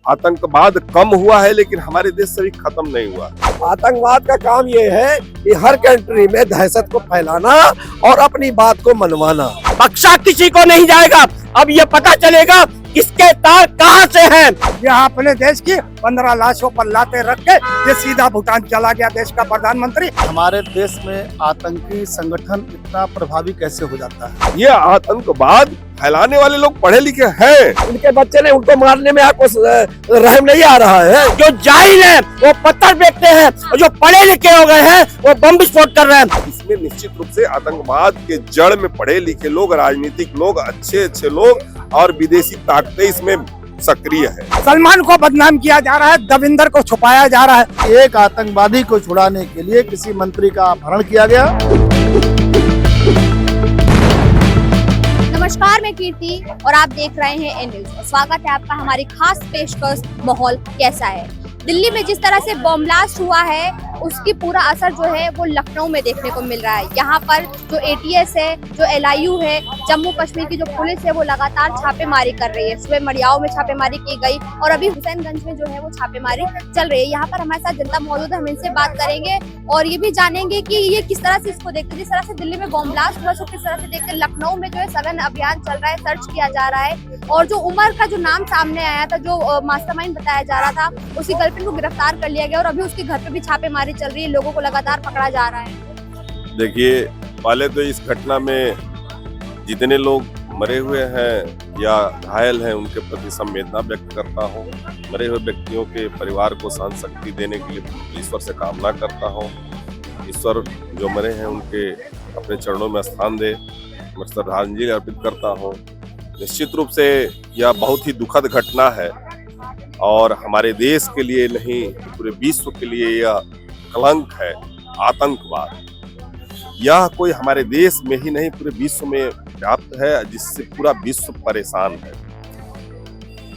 आतंकवाद कम हुआ है लेकिन हमारे देश से भी खत्म नहीं हुआ। आतंकवाद का काम ये है कि हर कंट्री में दहशत को फैलाना और अपनी बात को मनवाना। बख्शा किसी को नहीं जाएगा। अब ये पता चलेगा किसके तार कहां से हैं। यहाँ अपने देश की 15 लाशों पर लाते रख के ये सीधा भूटान चला गया देश का प्रधानमंत्री। हमारे देश में आतंकी संगठन इतना प्रभावी कैसे हो जाता है? ये आतंकवाद फैलाने वाले लोग पढ़े लिखे हैं। उनके बच्चे ने उनको मारने में आपको रहम नहीं आ रहा है। जो जाहिल है वो पत्थर फेंकते हैं और जो पढ़े लिखे हो गए हैं वो बम विस्फोट कर रहे हैं। इसमें निश्चित रूप से आतंकवाद के जड़ में पढ़े लिखे लोग, राजनीतिक लोग, अच्छे लोग और विदेशी ताकतें इसमें सक्रिय है। सलमान को बदनाम किया जा रहा है, दविंदर को छुपाया जा रहा है। एक आतंकवादी को छुड़ाने के लिए किसी मंत्री का अपहरण किया गया। नमस्कार, मैं कीर्ति और आप देख रहे हैं एन न्यूज। स्वागत है आपका हमारी खास पेशकश माहौल कैसा है। दिल्ली में जिस तरह से बॉम्ब ब्लास्ट हुआ है उसकी पूरा असर जो है वो लखनऊ में देखने को मिल रहा है। यहाँ पर जो ATS है, जो LIU है, जम्मू कश्मीर की जो पुलिस है वो लगातार छापेमारी कर रही है। सुबह मड़ियाओं में छापेमारी की गई और अभी हुसैनगंज में जो है वो छापेमारी चल रही है। यहाँ पर हमारे साथ जनता मौजूद है, हम इनसे बात करेंगे और ये भी जानेंगे कि ये किस तरह से इसको देखते, जिस तरह से दिल्ली में बॉम्ब ब्लास्ट हुआ उसको किस तरह से देखते। लखनऊ में जो है सघन अभियान चल रहा है, सर्च किया जा रहा है और जो उमर का जो नाम सामने आया था, जो मास्टरमाइंड बताया जा रहा था, उसकी गर्लफ्रेंड को गिरफ्तार कर लिया गया और अभी उसके घर पे भी छापेमारी चल रही है। लोगों को लगातार पकड़ा जा रहा है। देखिए, पहले तो इस घटना में जितने लोग मरे हुए हैं या घायल हैं उनके प्रति संवेदना व्यक्त करता हूँ। मरे हुए व्यक्तियों के परिवार को सहन शक्ति देने के लिए ईश्वर से कामना करता हूँ। ईश्वर जो मरे हैं उनके अपने चरणों में स्थान दे, मैं श्रद्धांजलि अर्पित करता हूँ। निश्चित रूप से यह बहुत ही दुखद घटना है और हमारे देश के लिए नहीं पूरे विश्व के लिए यह कलंक है। आतंकवाद यह कोई हमारे देश में ही नहीं पूरे विश्व में व्याप्त है जिससे पूरा विश्व परेशान है।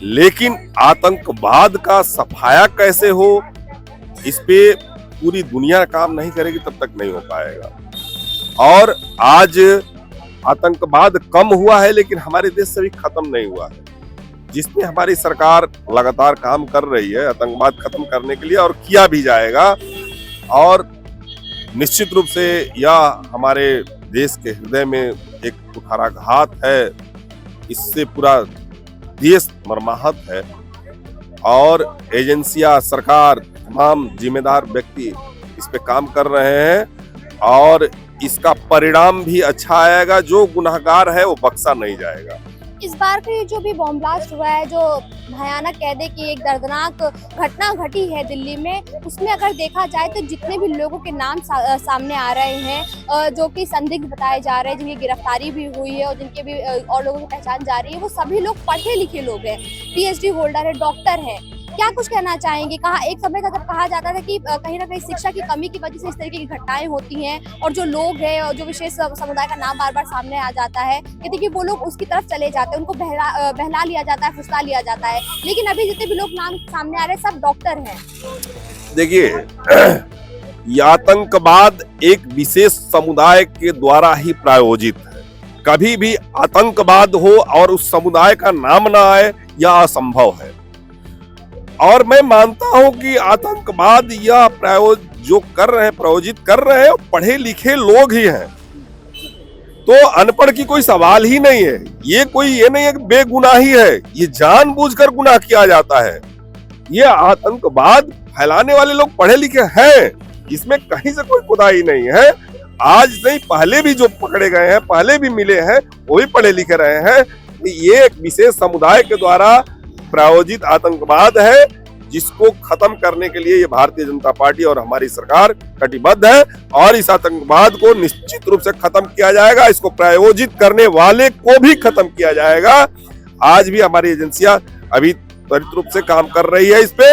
लेकिन आतंकवाद का सफाया कैसे हो, इस पे पूरी दुनिया काम नहीं करेगी तब तक नहीं हो पाएगा। और आज आतंकवाद कम हुआ है लेकिन हमारे देश से भी खत्म नहीं हुआ है, जिसमें हमारी सरकार लगातार काम कर रही है आतंकवाद खत्म करने के लिए और किया भी जाएगा। और निश्चित रूप से यह हमारे देश के हृदय में एक कुठाराघात है। इससे पूरा देश मर्माहत है और एजेंसियां, सरकार, तमाम जिम्मेदार व्यक्ति इस पे काम कर रहे हैं और इसका परिणाम भी अच्छा आएगा। जो गुनहगार है वो बख्शा नहीं जाएगा। इस बार का ये जो भी बॉम्ब ब्लास्ट हुआ है, जो भयानक कह दे कि एक दर्दनाक घटना घटी है दिल्ली में, उसमें अगर देखा जाए तो जितने भी लोगों के नाम सामने आ रहे हैं, जो कि संदिग्ध बताए जा रहे हैं, जिनकी गिरफ्तारी भी हुई है और जिनके भी और लोगों की पहचान जा रही है, वो सभी लोग पढ़े लिखे लोग हैं, PhD होल्डर है, डॉक्टर है। क्या कुछ कहना चाहेंगे? कहा एक समय का जब कहा जाता था कि कहीं ना कहीं शिक्षा की कमी की वजह से इस तरीके की घटनाएं होती हैं और जो लोग हैं और जो विशेष समुदाय का नाम बार बार सामने आ जाता है, कहते कि वो लोग उसकी तरफ चले जाते हैं, उनको बहला लिया जाता है, फुसला लिया जाता है। लेकिन अभी जितने भी लोग नाम सामने आ रहे हैं सब डॉक्टर हैं। देखिए, ये आतंकवाद एक विशेष समुदाय के द्वारा ही प्रायोजित है। कभी भी आतंकवाद हो और उस समुदाय का नाम ना आए यह असंभव है। और मैं मानता हूं कि आतंकवाद या जो कर रहे हैं, प्रायोजित कर रहे हैं, पढ़े लिखे लोग ही हैं। तो अनपढ़ की कोई सवाल ही नहीं है। ये नहीं है कि बेगुनाही है, ये जानबूझकर गुनाह किया जाता है। ये आतंकवाद फैलाने वाले लोग पढ़े लिखे हैं, इसमें कहीं से कोई खुदाई नहीं है। आज नहीं, पहले भी जो पकड़े गए हैं, पहले भी मिले हैं, वो भी पढ़े लिखे रहे हैं। ये एक विशेष समुदाय के द्वारा प्रायोजित आतंकवाद है जिसको खत्म करने के लिए ये भारतीय जनता पार्टी और हमारी सरकार कटिबद्ध है और इस आतंकवाद को निश्चित रूप से खत्म किया जाएगा। इसको प्रायोजित करने वाले को भी खत्म किया जाएगा। आज भी हमारी एजेंसियां अभी त्वरित रूप से काम कर रही है इस पे।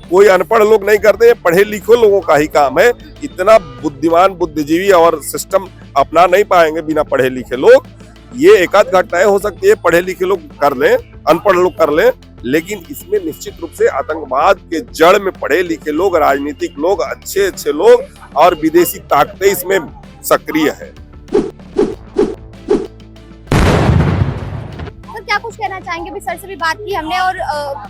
कोई अनपढ़ लोग नहीं करते, पढ़े लिखे लोगों का ही काम है। इतना बुद्धिमान, बुद्धिजीवी और सिस्टम अपना नहीं पाएंगे बिना पढ़े लिखे लोग। ये एकाध घटनाएं हो सकती है पढ़े लिखे लोग कर लें, अनपढ़ लोग कर लें, लेकिन इसमें निश्चित रूप से आतंकवाद के जड़ में पढ़े लिखे लोग, राजनीतिक लोग, अच्छे लोग और विदेशी ताकतें इसमें सक्रिय है। क्या कुछ कहना चाहेंगे? भी सर से भी बात की हमने और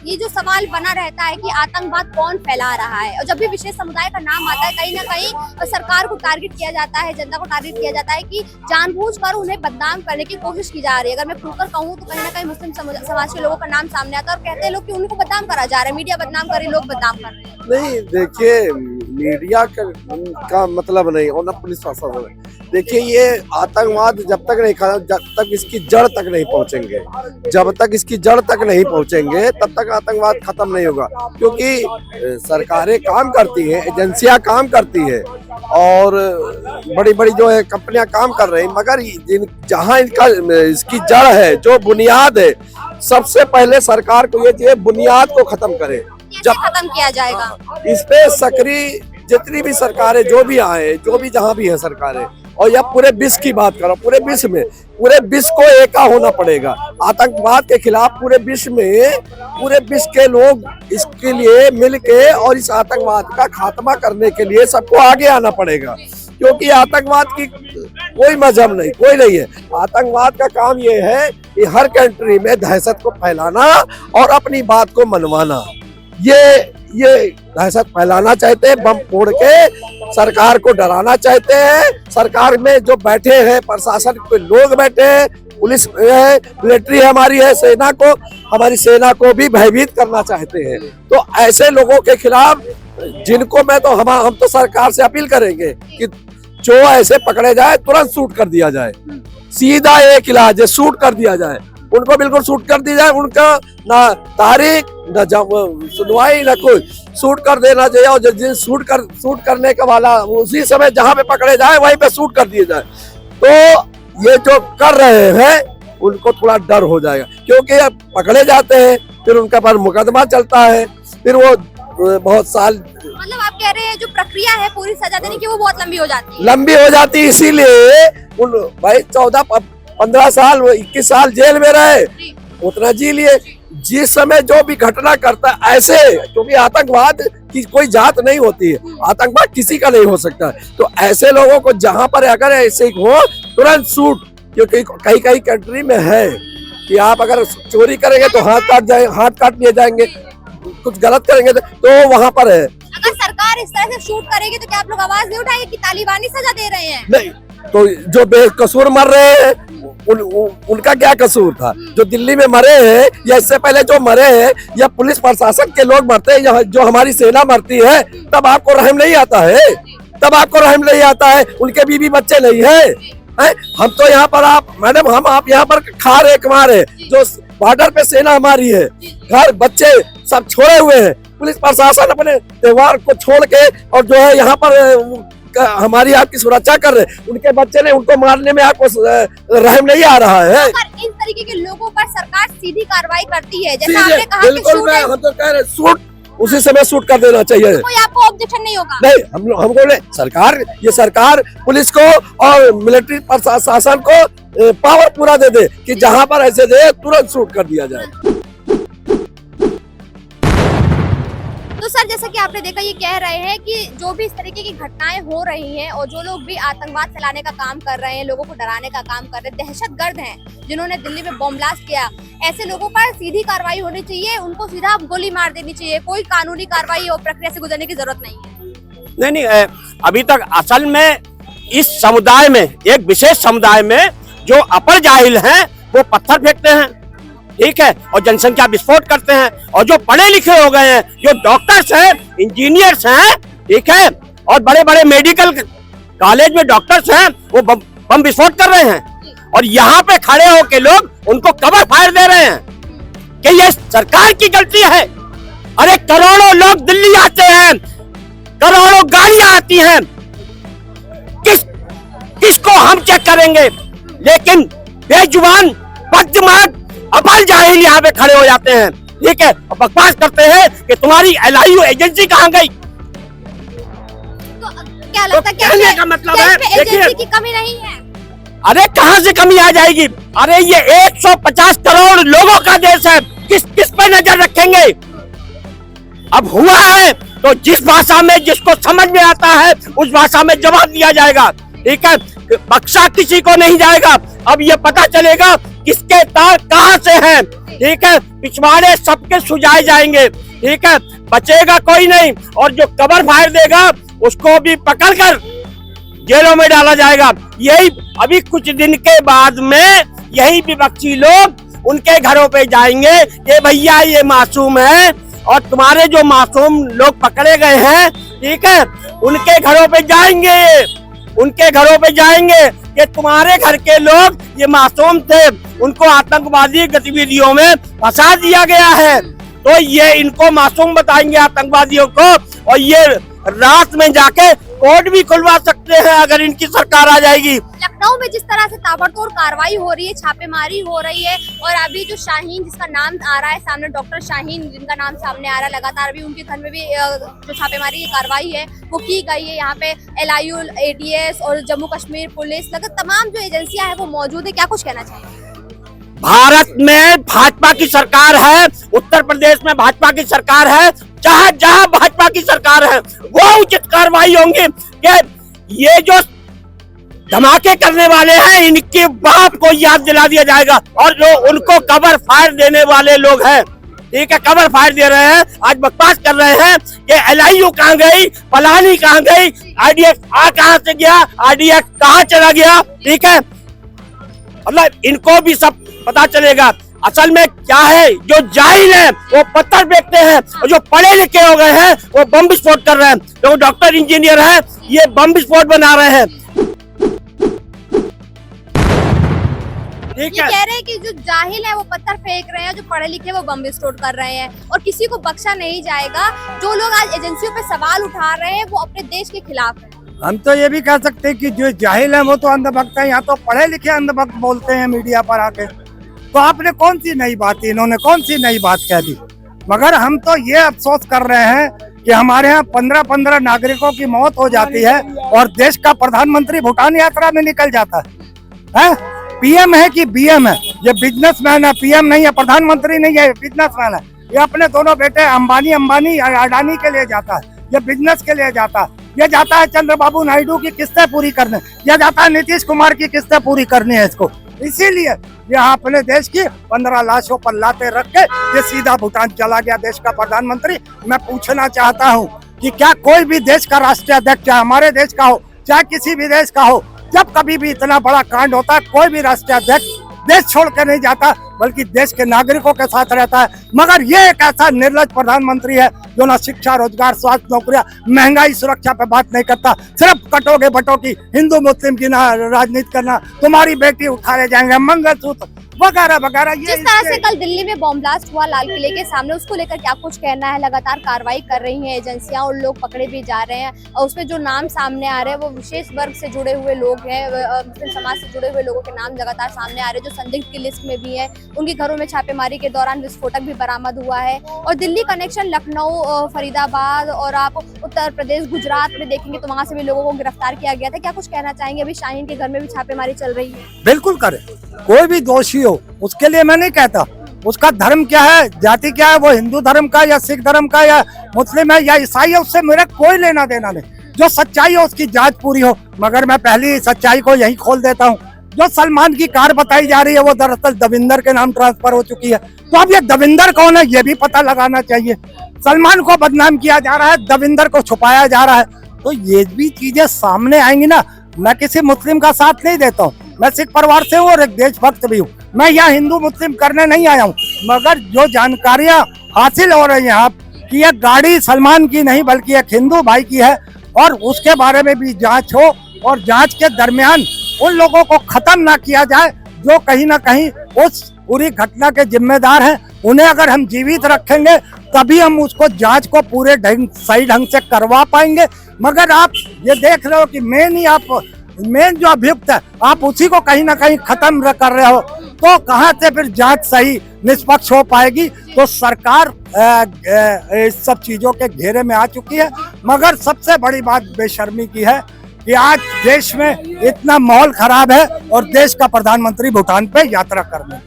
ये जो सवाल बना रहता है कि आतंकवाद कौन फैला रहा है, और जब भी विशेष समुदाय का नाम आता है कहीं ना कहीं सरकार को टारगेट किया जाता है, जनता को टारगेट किया जाता है कि जानबूझकर उन्हें बदनाम करने की कोशिश की जा रही है। अगर मैं खुलकर कहूँ तो कहीं ना कहीं मुस्लिम समाज के लोगों का नाम सामने आता है और कहते हैं लोग कि उनको बदनाम करा जा रहा है, मीडिया बदनाम कर रही, लोग बदनाम कर रहे हैं। नहीं, देखिए मीडिया का मतलब नहीं और ना पुलिस प्रशासन। देखिए ये आतंकवाद जब तक नहीं खत्म, जब तक इसकी जड़ तक नहीं पहुंचेंगे, जब तक इसकी जड़ तक नहीं पहुंचेंगे तब तक आतंकवाद खत्म नहीं होगा। क्योंकि सरकारें काम करती हैं, एजेंसियां काम करती है और बड़ी बड़ी जो है कंपनियां काम कर रही हैं, मगर जहां इसकी जड़ है, जो बुनियाद है, सबसे पहले सरकार को ये बुनियाद को खत्म करे। जब खत्म किया जाएगा इस पे सक्रिय जितनी भी सरकारें जो भी आए, जो भी जहां भी है सरकारें, और या पूरे विश्व की बात करो, पूरे विश्व में पूरे विश्व को एका होना पड़ेगा आतंकवाद के खिलाफ। पूरे विश्व में पूरे विश्व के लोग इसके लिए मिलके और इस आतंकवाद का खात्मा करने के लिए सबको आगे आना पड़ेगा। क्योंकि आतंकवाद की कोई मजहब नहीं, कोई नहीं है। आतंकवाद का काम ये है कि हर कंट्री में दहशत को फैलाना और अपनी बात को मनवाना। ये दहशत फैलाना चाहते हैं, बम फोड़ के सरकार को डराना चाहते हैं। सरकार में जो बैठे हैं, प्रशासन के लोग बैठे हैं, पुलिस है, मिलिट्री हमारी है, हमारी सेना को भी भयभीत करना चाहते हैं। तो ऐसे लोगों के खिलाफ जिनको हम तो सरकार से अपील करेंगे कि जो ऐसे पकड़े जाए तुरंत शूट कर दिया जाए। सीधा एक इलाज है, शूट कर दिया जाए, उनको बिल्कुल शूट कर दी जाए। उनका ना तारीख ना सुनवाई ना कोई, शूट कर देना चाहिए। और जिस शूट करने का वाला उसी समय जहां पे पकड़े जाए वहीं पे शूट कर दिए जाए। तो ये जो कर रहे हैं उनको थोड़ा डर हो जाएगा, क्योंकि अब पकड़े जाते हैं फिर उनका पर मुकदमा चलता है, फिर वो बहुत साल, मतलब आप कह रहे हैं जो प्रक्रिया है पूरी सजा देने की वो बहुत लंबी हो जाती है। इसीलिए उन भाई 14-15 साल 21 साल जेल में रहे, उतना जी लिए। जिस समय जो भी घटना करता है ऐसे, क्योंकि आतंकवाद की कोई जात नहीं होती है, आतंकवाद किसी का नहीं हो सकता। तो ऐसे लोगों को जहां पर अगर ऐसे हो तुरंत शूट, क्योंकि कई कंट्री में है कि आप अगर चोरी करेंगे तो हाथ काट लिए जाएंगे, कुछ गलत करेंगे तो वहां पर है। अगर सरकार इस तरह से शूट करेगी तो क्या आप लोग आवाज नहीं उठाएंगे कि तालिबानी सजा दे रहे हैं? नहीं, तो जो बेकसूर मर रहे हैं उनका क्या कसूर था? जो दिल्ली में मरे हैं या इससे पहले जो मरे हैं या पुलिस प्रशासन के लोग मरते हैं, जो हमारी सेना मरती है, तब आपको रहम नहीं आता है? तब आपको रहम नहीं आता है? उनके बीवी बच्चे नहीं है? हम तो यहाँ पर आप यहाँ पर खा रहे कमा रहे, जो बॉर्डर पे सेना हमारी है, घर बच्चे सब छोड़े हुए हैं। पुलिस प्रशासन अपने त्योहार को छोड़ के और जो है यहाँ पर हमारी आपकी सुरक्षा कर रहे, उनके बच्चे ने उनको मारने में आपको रहम नहीं आ रहा है? अगर इन तरीके के लोगों पर सरकार सीधी कार्रवाई करती है, जैसा आपने कहा कि बिल्कुल, हम तो कह रहे शूट उसी समय शूट कर देना चाहिए। कोई आपको ऑब्जेक्शन नहीं होगा? नहीं, हमको सरकार पुलिस को और मिलिट्री प्रशासन को पावर पूरा दे दे कि जहां पर ऐसे दे तुरंत शूट कर दिया जाए। तो सर, जैसा कि आपने देखा, ये कह रहे हैं कि जो भी इस तरीके की घटनाएं हो रही हैं और जो लोग भी आतंकवाद फैलाने का काम कर रहे हैं, लोगों को डराने का काम कर रहे हैं, दहशतगर्द हैं जिन्होंने दिल्ली में बॉम्ब ब्लास्ट किया, ऐसे लोगों पर सीधी कार्रवाई होनी चाहिए, उनको सीधा गोली मार देनी चाहिए, कोई कानूनी कार्रवाई और प्रक्रिया से गुजरने की जरूरत नहीं है। नहीं, अभी तक असल में इस समुदाय में, एक विशेष समुदाय में जो अपर जाहिल हैं वो पत्थर फेंकते हैं, ठीक है, और जनसंख्या विस्फोट करते हैं, और जो पढ़े लिखे हो गए हैं, जो डॉक्टर्स हैं, इंजीनियर्स हैं, ठीक है, और बड़े बड़े मेडिकल कॉलेज में डॉक्टर्स हैं, वो बम विस्फोट कर रहे हैं, और यहाँ पे खड़े होके लोग उनको कवर फायर दे रहे हैं कि ये सरकार की गलती है। अरे करोड़ों लोग दिल्ली आते हैं, करोड़ों गाड़ियां आती हैं, किसको हम चेक करेंगे? लेकिन बेजुबान बददिमाग अपाल जाहिल यहाँ पे खड़े हो जाते हैं, ठीक है, और बकवास करते हैं कि तुम्हारी LIU एजेंसी कहाँ गई। तो क्या लगता है कहने का मतलब है, एजेंसी की कमी नहीं है? अरे कहाँ से कमी आ जाएगी? अरे ये 150 करोड़ लोगों का देश है, किस पे नजर रखेंगे? अब हुआ है तो जिस भाषा में जिसको समझ में आता है उस भाषा में जवाब दिया जाएगा, ठीक है, बख्शा किसी को नहीं जाएगा। अब ये पता चलेगा किसके तार कहाँ से हैं, ठीक है। पिछवाड़े सबके सुझाए जाएंगे, ठीक है, बचेगा कोई नहीं। और जो कवर फायर देगा उसको भी पकड़कर जेलों में डाला जाएगा। यही अभी कुछ दिन के बाद में यही विपक्षी लोग उनके घरों पे जाएंगे कि भैया ये मासूम है, और तुम्हारे जो मासूम लोग पकड़े गए हैं, ठीक है, उनके घरों पे जाएंगे, उनके घरों पे जाएंगे कि तुम्हारे घर के लोग ये मासूम थे, उनको आतंकवादी गतिविधियों में फंसा दिया गया है। तो ये इनको मासूम बताएंगे आतंकवादियों को, और ये रात में जाके कोर्ट भी खुलवा सकते हैं अगर इनकी सरकार आ जाएगी। लखनऊ में जिस तरह से ताबड़तोड़ कार्रवाई हो रही है, छापेमारी हो रही है, और अभी जो शाहीन जिसका नाम आ रहा है सामने, डॉक्टर शाहीन जिनका नाम सामने आ रहा है, लगातार अभी उनके घर में भी जो छापेमारी की कार्रवाई है वो की गई है। यहाँ पे LIU, ATS और जम्मू कश्मीर पुलिस लगभग तमाम जो एजेंसियां हैं वो मौजूद है। क्या कुछ कहना चाहिए? भारत में भाजपा की सरकार है, उत्तर प्रदेश में भाजपा की सरकार है, जहां जहां भाजपा की सरकार है वो उचित कार्रवाई होंगी कि ये जो धमाके करने वाले हैं इनके बाप को याद दिला दिया जाएगा। और जो उनको कवर फायर देने वाले लोग हैं, ठीक है, कवर फायर दे रहे हैं, आज बकवास कर रहे हैं कि LIU कहाँ गई, पलानी कहाँ गई, IDX कहाँ से गया, IDX कहाँ चला गया, ठीक है। मतलब इनको भी सब पता चलेगा असल में क्या है। जो जाहिल है वो पत्थर फेंकते हैं, और जो पढ़े लिखे हो गए हैं वो बम विस्फोट कर रहे हैं। जो डॉक्टर इंजीनियर है ये बम विस्फोट बना रहे हैं, ये कह रहे हैं कि जो जाहिल है वो पत्थर फेंक रहे हैं, जो पढ़े लिखे वो बम विस्फोट कर रहे हैं, और किसी को बख्शा नहीं जाएगा। जो लोग आज एजेंसियों पे सवाल उठा रहे हैं वो अपने देश के खिलाफ है। हम तो ये भी कह सकते हैं कि जो जाहिल है वो तो अंधभक्त है, यहाँ तो पढ़े लिखे अंधभक्त बोलते हैं मीडिया पर आके। तो आपने कौन सी नई बात, इन्होंने कौन सी नई बात कह दी। मगर हम तो ये अफसोस कर रहे हैं कि हमारे यहाँ 15-15 नागरिकों की मौत हो जाती है और देश का प्रधानमंत्री भूटान यात्रा में निकल जाता है। PM है कि BM है, ये बिजनेसमैन है, PM नहीं है, प्रधानमंत्री नहीं है, बिजनेसमैन है। ये अपने दोनों बेटे अंबानी अडानी के लिए जाता है, ये बिजनेस के लिए जाता है, ये जाता है चंद्रबाबू नायडू की किस्तें पूरी करने, ये जाता है नीतीश कुमार की किस्तें पूरी करनी है इसको। इसीलिए यहाँ अपने देश की 15 लाशों पर लाते रख के ये सीधा भूटान चला गया देश का प्रधानमंत्री। मैं पूछना चाहता हूँ कि क्या कोई भी देश का राष्ट्रीय अध्यक्ष, चाहे हमारे देश का हो चाहे किसी भी देश का हो, जब कभी भी इतना बड़ा कांड होता है कोई भी राष्ट्रीय अध्यक्ष देश छोड़ कर नहीं जाता, बल्कि देश के नागरिकों के साथ रहता है। मगर ये एक ऐसा निर्लज प्रधानमंत्री है जो ना शिक्षा, रोजगार, स्वास्थ्य, नौकरियां, महंगाई, सुरक्षा पे बात नहीं करता, सिर्फ कटोगे बटोगी, हिंदू मुस्लिम की ना राजनीति करना, तुम्हारी बेटी उठा ले जाएंगे, मंगलसूत्र वगैरह वगैरह। जिस तरह से कल दिल्ली में बॉम्ब ब्लास्ट हुआ लाल किले के सामने, उसको लेकर क्या कुछ कहना है? लगातार कार्रवाई कर रही हैं एजेंसियां और लोग पकड़े भी जा रहे हैं, और उसमें जो नाम सामने आ रहे हैं वो विशेष वर्ग से जुड़े हुए लोग हैं, मुस्लिम समाज से जुड़े हुए लोगों के नाम लगातार सामने आ रहे हैं जो संदिग्ध की लिस्ट में भी है। उनके घरों में छापेमारी के दौरान विस्फोटक भी बरामद हुआ है, और दिल्ली कनेक्शन लखनऊ, फरीदाबाद और आप उत्तर प्रदेश, गुजरात में देखेंगे तो वहाँ से भी लोगों को गिरफ्तार किया गया था। क्या कुछ कहना चाहेंगे? अभी शाहीन के घर में भी छापेमारी चल रही है। बिल्कुल करे, कोई भी दोषी हो उसके लिए मैं नहीं कहता उसका धर्म क्या है, जाति क्या है, वो हिंदू धर्म का या सिख धर्म का या मुस्लिम है या ईसाई है, उससे मेरा कोई लेना देना नहीं। जो सच्चाई हो उसकी जांच पूरी हो। मगर मैं पहली सच्चाई को यही खोल देता हूँ, जो सलमान की कार बताई जा रही है वो दरअसल दविंदर के नाम ट्रांसफर हो चुकी है। तो अब ये दविंदर कौन है ये भी पता लगाना चाहिए। सलमान को बदनाम किया जा रहा है, दविंदर को छुपाया जा रहा है, तो ये भी चीजें सामने आएंगी ना। मैं किसी मुस्लिम का साथ नहीं देता हूँ, मैं सिख परिवार से हूँ और एक देशभक्त भी हूँ। मैं यहाँ हिंदू मुस्लिम करने नहीं आया हूँ, मगर जो जानकारियाँ हासिल हो रही हैं आप कि ये गाड़ी सलमान की नहीं बल्कि एक हिंदू भाई की है, और उसके बारे में भी जांच हो, और जांच के दरमियान उन लोगों को खत्म ना किया जाए जो कहीं ना कहीं उस पूरी घटना के जिम्मेदार हैं। उन्हें अगर हम जीवित रखेंगे तभी हम उसको जांच को पूरे सही ढंग से करवा पाएंगे। मगर आप ये देख रहे हो कि मेन जो अभियुक्त है आप उसी को कहीं ना कहीं खत्म कर रहे हो, तो कहाँ से फिर जांच सही निष्पक्ष हो पाएगी। तो सरकार इस सब चीजों के घेरे में आ चुकी है। मगर सबसे बड़ी बात बेशर्मी की है कि आज देश में इतना माहौल खराब है और देश का प्रधानमंत्री भूटान पे यात्रा करने।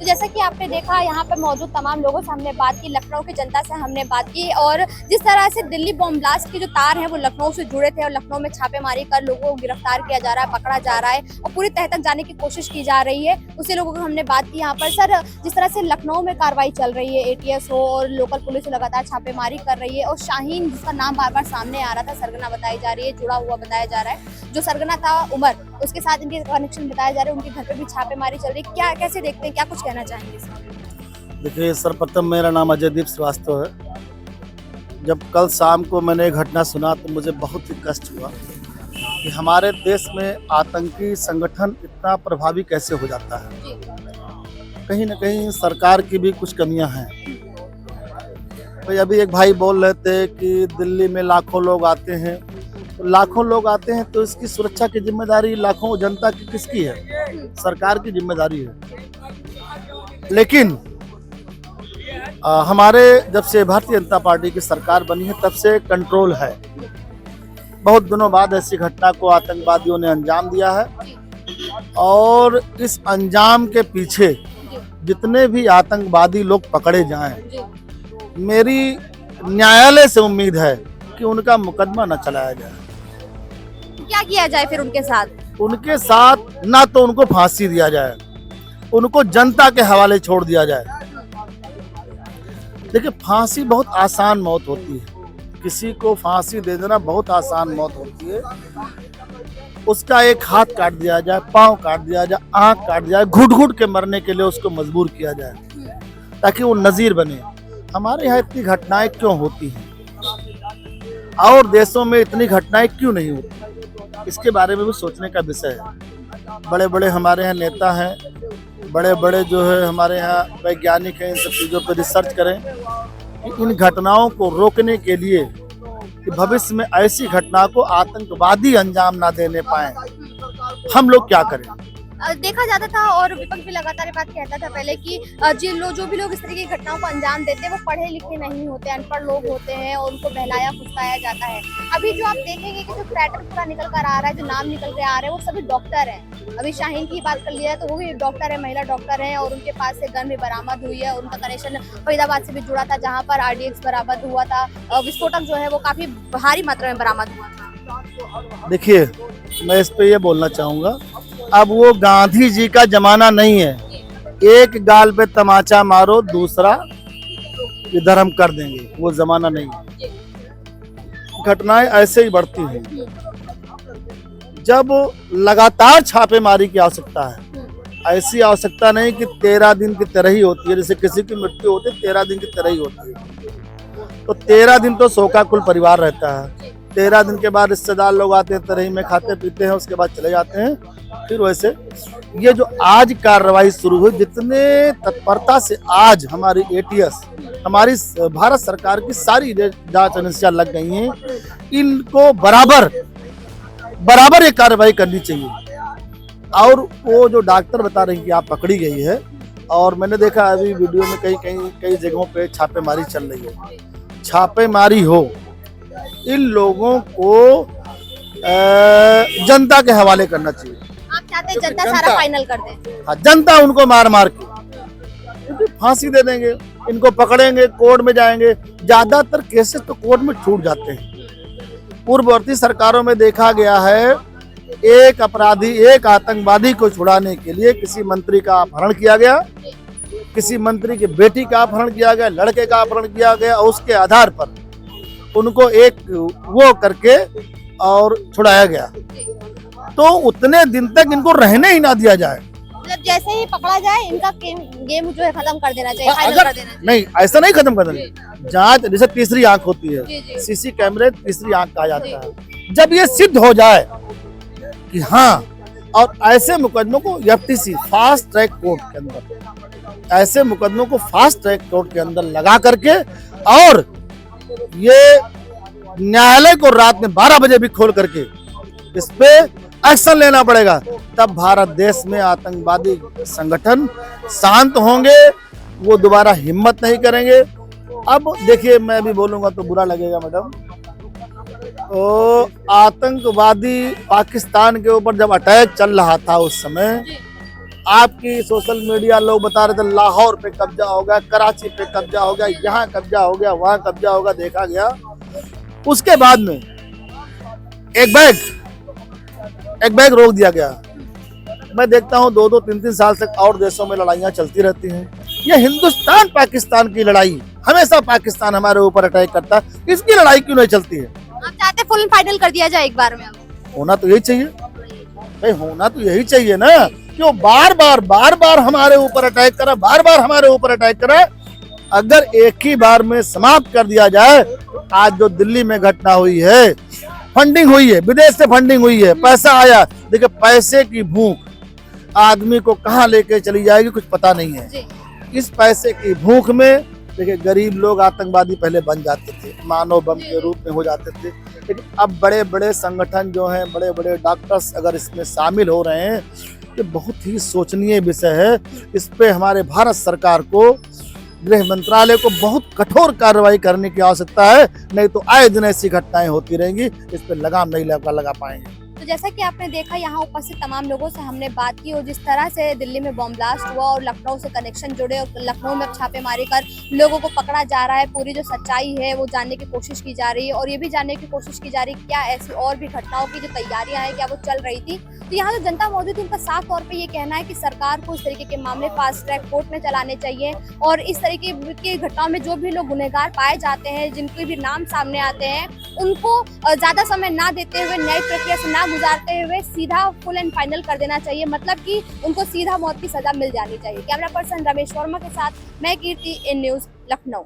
जैसा कि आपने देखा, यहाँ पे मौजूद तमाम लोगों से हमने बात की, लखनऊ की जनता से हमने बात की, और जिस तरह से दिल्ली बॉम्ब ब्लास्ट के जो तार हैं वो लखनऊ से जुड़े थे और लखनऊ में छापेमारी कर लोगों को गिरफ्तार किया जा रहा है, पकड़ा जा रहा है और पूरी तह तक जाने की कोशिश की जा रही है, उसे लोगों को हमने बात की यहाँ पर। सर, जिस तरह से लखनऊ में कार्रवाई चल रही है, ATS हो और लोकल पुलिस लगातार छापेमारी कर रही है, और शाहीन जिसका नाम बार बार सामने आ रहा था, सरगना बताई जा रही है, जुड़ा हुआ बताया जा रहा है, जो सरगना था उमर, उसके साथ इनके कनेक्शन बताया जा रहे हैं, उनके घर पे भी छापेमारी चल रही है, क्या कैसे देखते हैं, क्या कुछ कहना चाहेंगे सर? देखिए, सर्वप्रथम मेरा नाम अजयदीप श्रीवास्तव है। जब कल शाम को मैंने ये घटना सुना तो मुझे बहुत ही कष्ट हुआ कि हमारे देश में आतंकी संगठन इतना प्रभावी कैसे हो जाता है। कहीं ना कहीं सरकार की भी कुछ कमियां हैं। तो अभी एक भाई बोल रहे थे कि दिल्ली में लाखों लोग आते हैं, तो लाखों लोग आते हैं तो इसकी सुरक्षा की जिम्मेदारी लाखों जनता की किसकी है? सरकार की जिम्मेदारी है। लेकिन हमारे जब से भारतीय जनता पार्टी की सरकार बनी है तब से कंट्रोल है। बहुत दिनों बाद ऐसी घटना को आतंकवादियों ने अंजाम दिया है, और इस अंजाम के पीछे जितने भी आतंकवादी लोग पकड़े जाएं, मेरी न्यायालय से उम्मीद है कि उनका मुकदमा न चलाया जाए। क्या किया जाए फिर उनके साथ? उनके साथ ना तो उनको फांसी दिया जाए, उनको जनता के हवाले छोड़ दिया जाए। देखिए, फांसी बहुत आसान मौत होती है, किसी को फांसी दे देना बहुत आसान मौत होती है। उसका एक हाथ काट दिया जाए, पांव काट दिया जाए, आंख काट दिया जाए, घुट घुट के मरने के लिए उसको मजबूर किया जाए ताकि वो नजीर बने। हमारे यहाँ इतनी घटनाएं क्यों होती हैं और देशों में इतनी घटनाएं क्यों नहीं होती, इसके बारे में भी सोचने का विषय है। बड़े बड़े हमारे यहाँ नेता हैं, बड़े बड़े जो है हमारे यहाँ वैज्ञानिक हैं, इन सब चीज़ों पर रिसर्च करें कि इन घटनाओं को रोकने के लिए कि भविष्य में ऐसी घटना को आतंकवादी अंजाम ना देने पाए, हम लोग क्या करें। देखा जाता था और विपक्ष भी लगातार ये बात कहता था पहले कि जो भी लोग इस तरह की घटनाओं को अंजाम देते हैं वो पढ़े लिखे नहीं होते, अनपढ़ लोग होते हैं और उनको बहलाया फुसलाया जाता है। अभी जो आप देखेंगे कि जो पैटर्न पूरा निकल कर आ रहा है, जो नाम निकल के आ रहे हैं, वो सभी डॉक्टर हैं। अभी शाहीन की बात कर लिया है तो वो भी डॉक्टर है, महिला डॉक्टर है, और उनके पास से गन भी बरामद हुई है, उनका कनेक्शन फरीदाबाद से भी जुड़ा था जहाँ पर RDX बरामद हुआ था, विस्फोटक जो है वो काफी भारी मात्रा में बरामद हुआ था। देखिए, मैं इस पे ये बोलना चाहूँगा, अब वो गांधी जी का जमाना नहीं है, एक गाल पे तमाचा मारो दूसरा इधर हम कर देंगे, वो जमाना नहीं है। घटनाएं ऐसे ही बढ़ती हैं। जब लगातार छापेमारी की आवश्यकता है, ऐसी आवश्यकता नहीं कि 13 दिन की तरह ही होती है, जैसे किसी की मृत्यु होती है 13 दिन की तरह ही होती है, तो 13 दिन तो शोकाकुल परिवार रहता है। 13 दिन के बाद रिश्तेदार लोग आते हैं, तरही में खाते पीते हैं, उसके बाद चले जाते हैं। फिर वैसे ये जो आज कार्रवाई शुरू हुई, जितने तत्परता से आज हमारी ATS, हमारी भारत सरकार की सारी जांच एजेंसियां लग गई हैं, इनको बराबर ये कार्रवाई करनी चाहिए। और वो जो डॉक्टर बता रही कि आप पकड़ी गई है, और मैंने देखा अभी वीडियो में कई जगहों पे छापेमारी चल रही है। छापेमारी हो, इन लोगों को जनता के हवाले करना चाहिए। आप चाहते हैं जनता सारा फाइनल कर दे? हाँ, जनता उनको मार मार के फांसी दे देंगे, इनको पकड़ेंगे, कोर्ट में जाएंगे। ज्यादातर केसेस तो कोर्ट में छूट जाते हैं। पूर्ववर्ती सरकारों में देखा गया है, एक अपराधी, एक आतंकवादी को छुड़ाने के लिए किसी मंत्री का अपहरण किया गया, किसी मंत्री की बेटी का अपहरण किया गया, लड़के का अपहरण किया गया, और उसके आधार पर उनको एक वो करके और छुड़ाया गया। तो उतने दिन तक इनको रहने ही ना दिया जाए। मतलब जैसे ही पकड़ा जाए इनका गेम जो है खत्म कर देना चाहिए, फाइनल कर देना चाहिए। नहीं, ऐसा नहीं खत्म कर देना। जांच जैसे तीसरी आंख होती है, CC कैमरे तीसरी आंख कहा जाता है। जब ये सिद्ध हो जाए कि हाँ, और ऐसे मुकदमों को FTC फास्ट ट्रैक कोर्ट के अंदर, ऐसे मुकदमों को फास्ट ट्रैक कोर्ट के अंदर लगा करके, और ये न्यायालय को रात में 12 बजे भी खोल करके इस पे एक्शन लेना पड़ेगा, तब भारत देश में आतंकवादी संगठन शांत होंगे, वो दोबारा हिम्मत नहीं करेंगे। अब देखिए, मैं भी बोलूंगा तो बुरा लगेगा मैडम, तो आतंकवादी पाकिस्तान के ऊपर जब अटैक चल रहा था उस समय, आपकी सोशल मीडिया लोग बता रहे थे लाहौर पे कब्जा हो गया, कराची पे कब्जा हो गया, यहाँ कब्जा हो गया, वहां कब्जा होगा, देखा गया। उसके बाद में एक बैग रोक दिया गया। मैं देखता हूँ 2-2, 3-3 साल तक और देशों में लड़ाइयाँ चलती रहती हैं। ये हिंदुस्तान पाकिस्तान की लड़ाई, हमेशा पाकिस्तान हमारे ऊपर अटैक करता है, इसकी लड़ाई क्यों नहीं चलती है? आप चाहते फुल फाइनल कर दिया जाए एक बार में? होना तो यही चाहिए भाई, होना तो यही चाहिए ना। क्यों बार बार हमारे ऊपर अटैक करा, बार बार हमारे ऊपर अटैक करा। अगर एक ही बार में समाप्त कर दिया जाए, आज जो दिल्ली में घटना हुई है, फंडिंग हुई है, विदेश से फंडिंग हुई है, पैसा आया, देखिए पैसे की भूख आदमी को कहाँ लेके चली जाएगी कुछ पता नहीं है। इस पैसे की भूख में देखिए गरीब लोग आतंकवादी पहले बन जाते थे, मानव बम के रूप में हो जाते थे, लेकिन अब बड़े बड़े संगठन जो हैं, बड़े बड़े डॉक्टर्स अगर इसमें शामिल हो रहे हैं, ये बहुत ही सोचनीय विषय है। इस पे हमारे भारत सरकार को, गृह मंत्रालय को बहुत कठोर कार्रवाई करने की आवश्यकता है, नहीं तो आए दिन ऐसी घटनाएं होती रहेंगी, इस पे लगाम नहीं लगा पाएंगे। तो जैसा कि आपने देखा, यहाँ उपस्थित तमाम लोगों से हमने बात की और जिस तरह से दिल्ली में बॉम्ब ब्लास्ट हुआ और लखनऊ से कनेक्शन जुड़े और लखनऊ में छापेमारी कर लोगों को पकड़ा जा रहा है, पूरी जो सच्चाई है वो जानने की कोशिश की जा रही है और ये भी जानने की कोशिश की जा रही है क्या ऐसी और भी घटनाओं की जो तैयारियां हैं क्या वो चल रही थी। तो यहाँ जो जनता मौजूद है उनका साफ तौर पर ये कहना है कि सरकार को इस तरीके के मामले फास्ट ट्रैक कोर्ट में चलाने चाहिए और इस तरीके की घटनाओं में जो भी लोग गुनहगार पाए जाते हैं, जिनके भी नाम सामने आते हैं, उनको ज्यादा समय ना देते हुए, न्यायिक प्रक्रिया से ना गुजारते हुए सीधा फुल एंड फाइनल कर देना चाहिए। मतलब कि उनको सीधा मौत की सजा मिल जानी चाहिए। कैमरा पर्सन रमेश वर्मा के साथ मैं कीर्ति, इन न्यूज, लखनऊ।